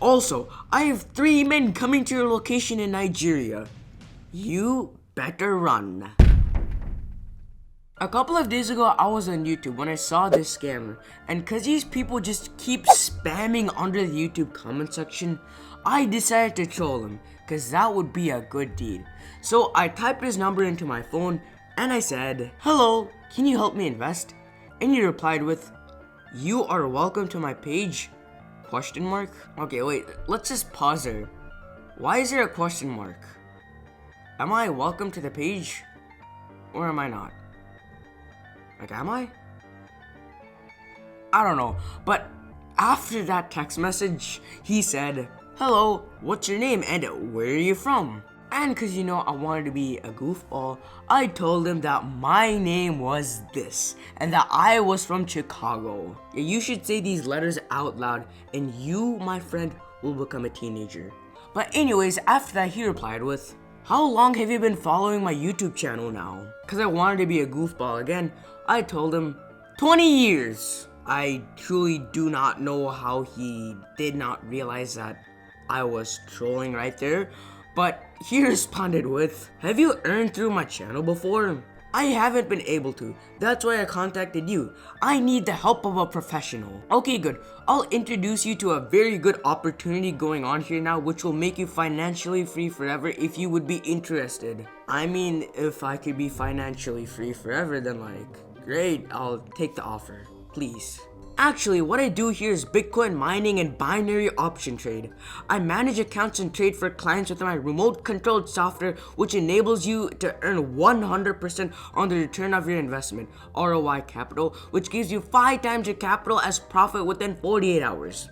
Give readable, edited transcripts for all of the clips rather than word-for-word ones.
Also, I have 3 men coming to your location in Nigeria. You better run. A couple of days ago, I was on YouTube when I saw this scammer, and cause these people just keep spamming under the YouTube comment section, I decided to troll him, cause that would be a good deed. So I typed his number into my phone, and I said, "Hello, can you help me invest?" And he replied with, "You are welcome to my page? Question mark? Okay, wait, let's just pause there. Why is there a question mark? Am I welcome to the page? Or am I not? Like, am I? I don't know. But after that text message, he said, "Hello, what's your name and where are you from?" And cause I wanted to be a goofball, I told him that my name was this and that I was from Chicago. Yeah, you should say these letters out loud and you, my friend, will become a teenager. But anyways, after that he replied with, "How long have you been following my YouTube channel now?" Cause I wanted to be a goofball again, I told him 20 years. I truly do not know how he did not realize that I was trolling right there. But he responded with, "Have you earned through my channel before?" "I haven't been able to. That's why I contacted you. I need the help of a professional." Okay, good. I'll introduce you to a very good opportunity going on here now, which will make you financially free forever if you would be interested. I mean, if I could be financially free forever, then great, I'll take the offer. Please. Actually, what I do here is Bitcoin mining and binary option trade. I manage accounts and trade for clients with my remote controlled software, which enables you to earn 100% on the return of your investment, ROI capital, which gives you 5 times your capital as profit within 48 hours.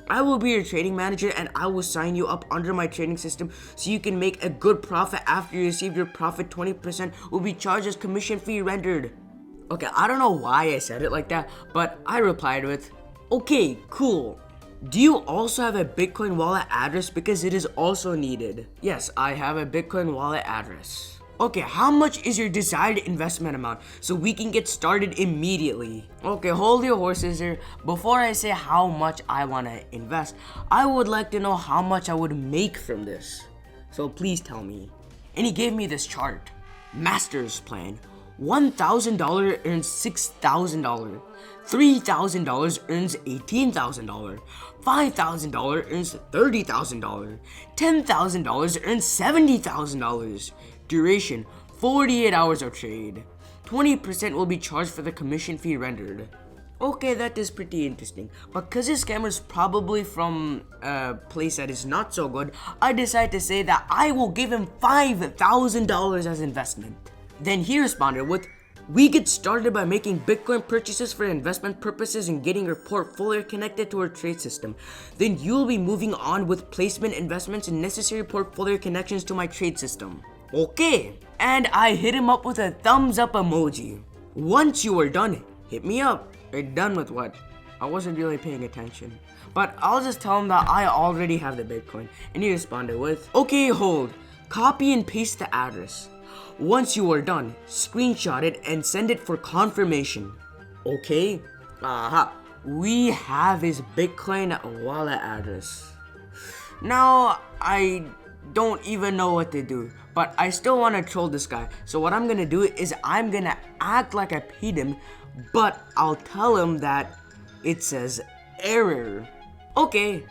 I will be your trading manager and I will sign you up under my trading system so you can make a good profit. After you receive your profit, 20% will be charged as commission fee rendered. Okay, I don't know why I said it like that, but I replied with, "Okay, cool. Do you also have a Bitcoin wallet address because it is also needed?" "Yes, I have a Bitcoin wallet address." "Okay, how much is your desired investment amount so we can get started immediately?" "Okay, hold your horses here. Before I say how much I want to invest, I would like to know how much I would make from this. So please tell me." And he gave me this chart. Master's plan. $1,000 earns $6,000. $3,000 earns $18,000. $5,000 earns $30,000. $10,000 earns $70,000. Duration 48 hours of trade. 20% will be charged for the commission fee rendered. Okay, that is pretty interesting. But cause this scammer is probably from a place that is not so good, I decided to say that I will give him $5,000 as investment. Then he responded with, "We get started by making Bitcoin purchases for investment purposes and getting your portfolio connected to our trade system. Then you'll be moving on with placement investments and necessary portfolio connections to my trade system." Okay. And I hit him up with a thumbs up emoji. "Once you are done, hit me up." Done with what? I wasn't really paying attention. But I'll just tell him that I already have the Bitcoin. And he responded with, "Okay, hold. Copy and paste the address. Once you are done, screenshot it and send it for confirmation." Okay. Aha. We have his Bitcoin wallet address. Now, I don't even know what to do, but I still want to troll this guy. So what I'm gonna do is I'm gonna act like I paid him, but I'll tell him that it says error. Okay.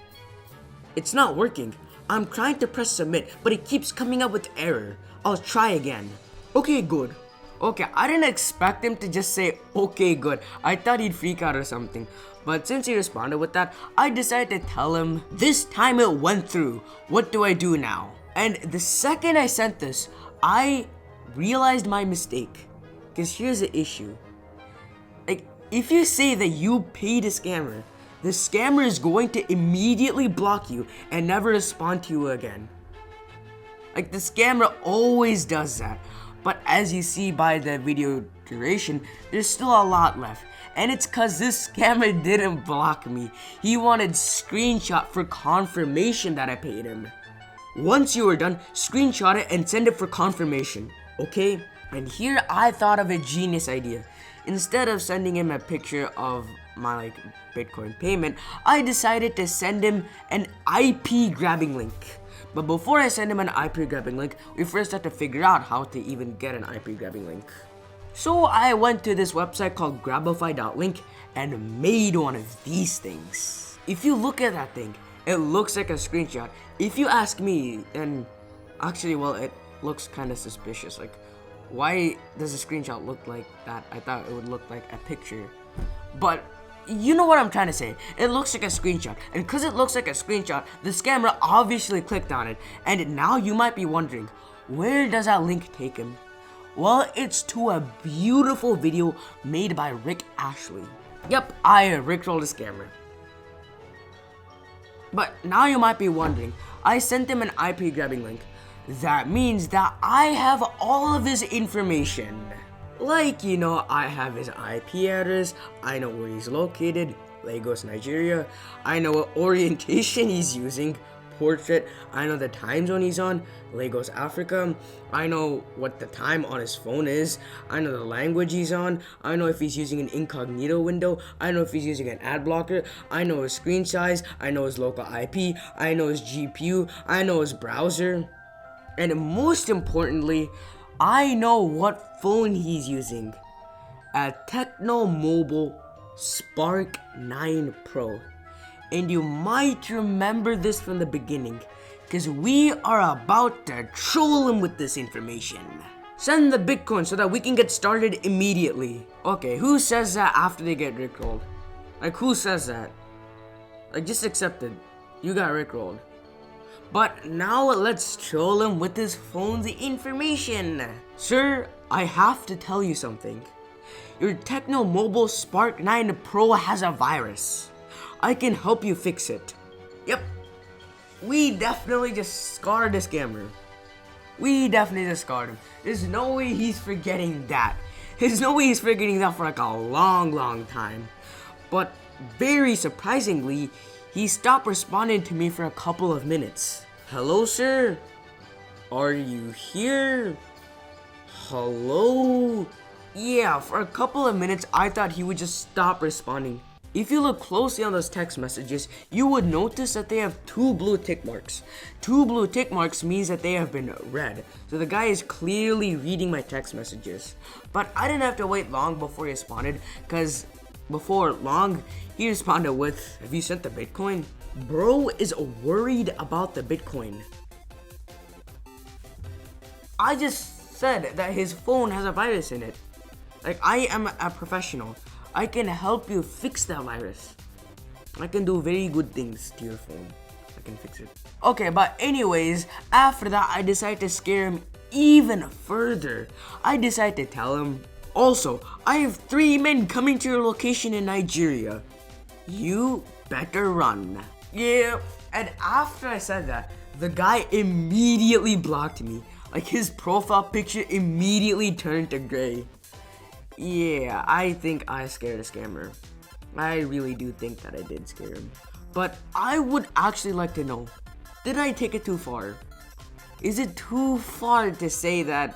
It's not working. I'm trying to press submit, but it keeps coming up with error. I'll try again. Okay, good. Okay, I didn't expect him to just say, "Okay, good." I thought he'd freak out or something. But since he responded with that, I decided to tell him, "This time it went through. What do I do now?" And the second I sent this, I realized my mistake. Because here's the issue. If you say that you paid a scammer, the scammer is going to immediately block you and never respond to you again. The scammer always does that. But as you see by the video duration, there's still a lot left. And it's cause this scammer didn't block me. He wanted screenshot for confirmation that I paid him. Once you are done, screenshot it and send it for confirmation. Okay? And here I thought of a genius idea. Instead of sending him a picture of my like Bitcoin payment, I decided to send him an IP grabbing link. But before I send him an IP grabbing link, we first have to figure out how to even get an IP grabbing link. So I went to this website called grabify.link and made one of these things. If you look at that thing, it looks like a screenshot. If you ask me, and actually, well, it looks kind of suspicious. Like, why does a screenshot look like that? I thought it would look like a picture. But you know what I'm trying to say. It looks like a screenshot. And because it looks like a screenshot, the scammer obviously clicked on it. And now you might be wondering, where does that link take him? Well, it's to a beautiful video made by Rick Ashley. Yep, I rickrolled a scammer. But now you might be wondering, I sent him an IP grabbing link. That means that I have all of his information. Like, you know, I have his IP address, I know where he's located, Lagos, Nigeria, I know what orientation he's using, portrait, I know the time zone he's on, Lagos, Africa, I know what the time on his phone is, I know the language he's on, I know if he's using an incognito window, I know if he's using an ad blocker, I know his screen size, I know his local IP, I know his GPU, I know his browser, and most importantly, I know what phone he's using, a Tecno Mobile Spark 9 Pro. And you might remember this from the beginning, because we are about to troll him with this information. Send the Bitcoin so that we can get started immediately. Okay, who says that after they get rickrolled? Like, who says that? Like, just accept it. You got rickrolled. But now let's troll him with his phone's information. Sir, I have to tell you something. Your Tecno Mobile Spark 9 Pro has a virus. I can help you fix it. Yep, we definitely just scarred the scammer. We definitely just scarred him. There's no way he's forgetting that. There's no way he's forgetting that for like a long time. But very surprisingly, he stopped responding to me for a couple of minutes. Hello, sir? Are you here? Hello? Yeah, for a couple of minutes, I thought he would just stop responding. If you look closely on those text messages, you would notice that they have 2 blue tick marks. 2 blue tick marks means that they have been read. So the guy is clearly reading my text messages. But I didn't have to wait long before he responded, because before long, he responded with, "Have you sent the Bitcoin?" Bro is worried about the Bitcoin. I just said that his phone has a virus in it. Like, I am a professional. I can help you fix that virus. I can do very good things to your phone. I can fix it. Okay, but anyways, after that, I decided to scare him even further. I decided to tell him, also, I have 3 men coming to your location in Nigeria. You better run. Yeah, and after I said that, the guy immediately blocked me. Like, his profile picture immediately turned to gray. Yeah, I think I scared a scammer. I really do think that I did scare him. But I would actually like to know, did I take it too far? Is it too far to say that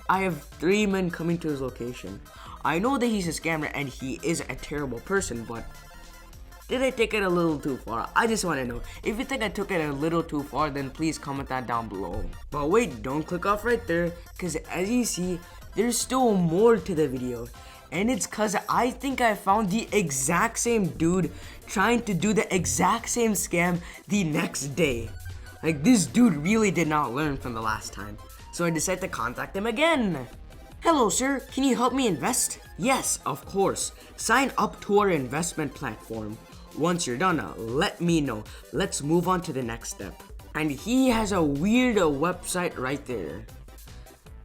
I have 3 men coming to his location? I know that he's a scammer and he is a terrible person, but did I take it a little too far? I just want to know. If you think I took it a little too far, then please comment that down below. But wait, don't click off right there, because as you see, there's still more to the video. And it's cause I think I found the exact same dude trying to do the exact same scam the next day. Like, this dude really did not learn from the last time. So I decided to contact him again. Hello, sir, can you help me invest? Yes, of course. Sign up to our investment platform. Once you're done, let me know. Let's move on to the next step. And he has a weird website right there.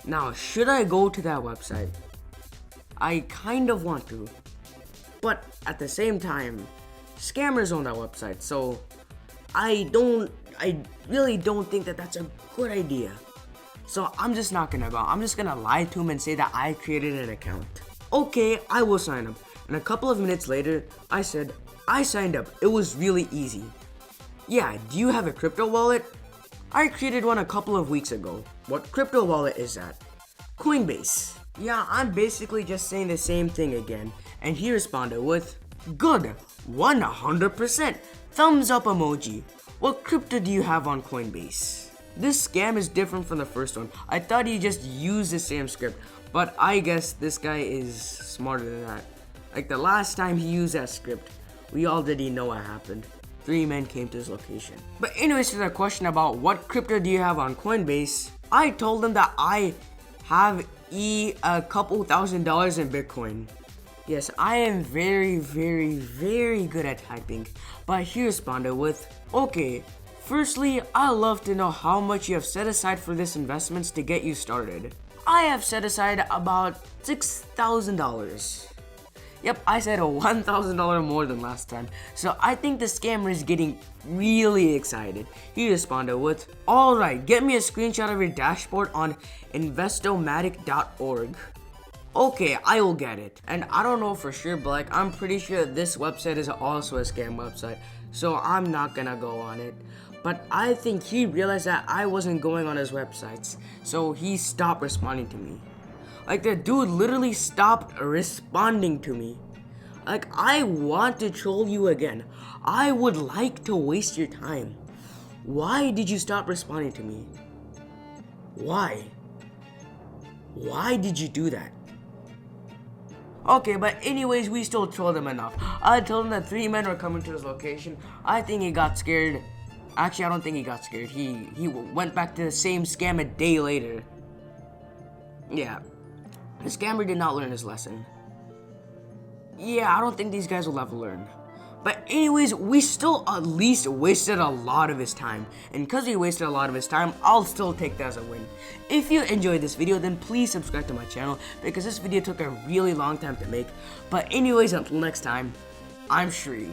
Now, should I go to that website? I kind of want to. But at the same time, scammers own that website, so I really don't think that that's a good idea. So I'm just not gonna go. I'm just gonna lie to him and say that I created an account. Okay, I will sign up. And a couple of minutes later, I said, I signed up. It was really easy. Yeah, do you have a crypto wallet? I created one a couple of weeks ago. What crypto wallet is that? Coinbase. Yeah, I'm basically just saying the same thing again. And he responded with, Good, 100%. Thumbs up emoji. What crypto do you have on Coinbase? This scam is different from the first one. I thought he just used the same script, but I guess this guy is smarter than that. Like the last time he used that script, we already know what happened. 3 men came to his location. But anyways, to the question about what crypto do you have on Coinbase, I told him that I have a couple $1,000s in Bitcoin. Yes, I am very good at typing. But he responded with, okay, firstly, I'd love to know how much you have set aside for this investments to get you started. I have set aside about $6,000. Yep, I said $1,000 more than last time. So I think the scammer is getting really excited. He responded with, alright, get me a screenshot of your dashboard on investomatic.org. Okay, I will get it. And I don't know for sure, but like I'm pretty sure this website is also a scam website. So I'm not gonna go on it. But I think he realized that I wasn't going on his websites. So he stopped responding to me. Like the dude literally stopped responding to me. Like I want to troll you again. I would like to waste your time. Why did you stop responding to me? Why? Why did you do that? Okay, but anyways, we still trolled him enough. I told him that 3 men were coming to his location. I think he got scared. Actually, I don't think he got scared. He went back to the same scam a day later. Yeah. The scammer did not learn his lesson. Yeah, I don't think these guys will ever learn. But anyways, we still at least wasted a lot of his time. And because we wasted a lot of his time, I'll still take that as a win. If you enjoyed this video, then please subscribe to my channel because this video took a really long time to make. But anyways, until next time, I'm Shri.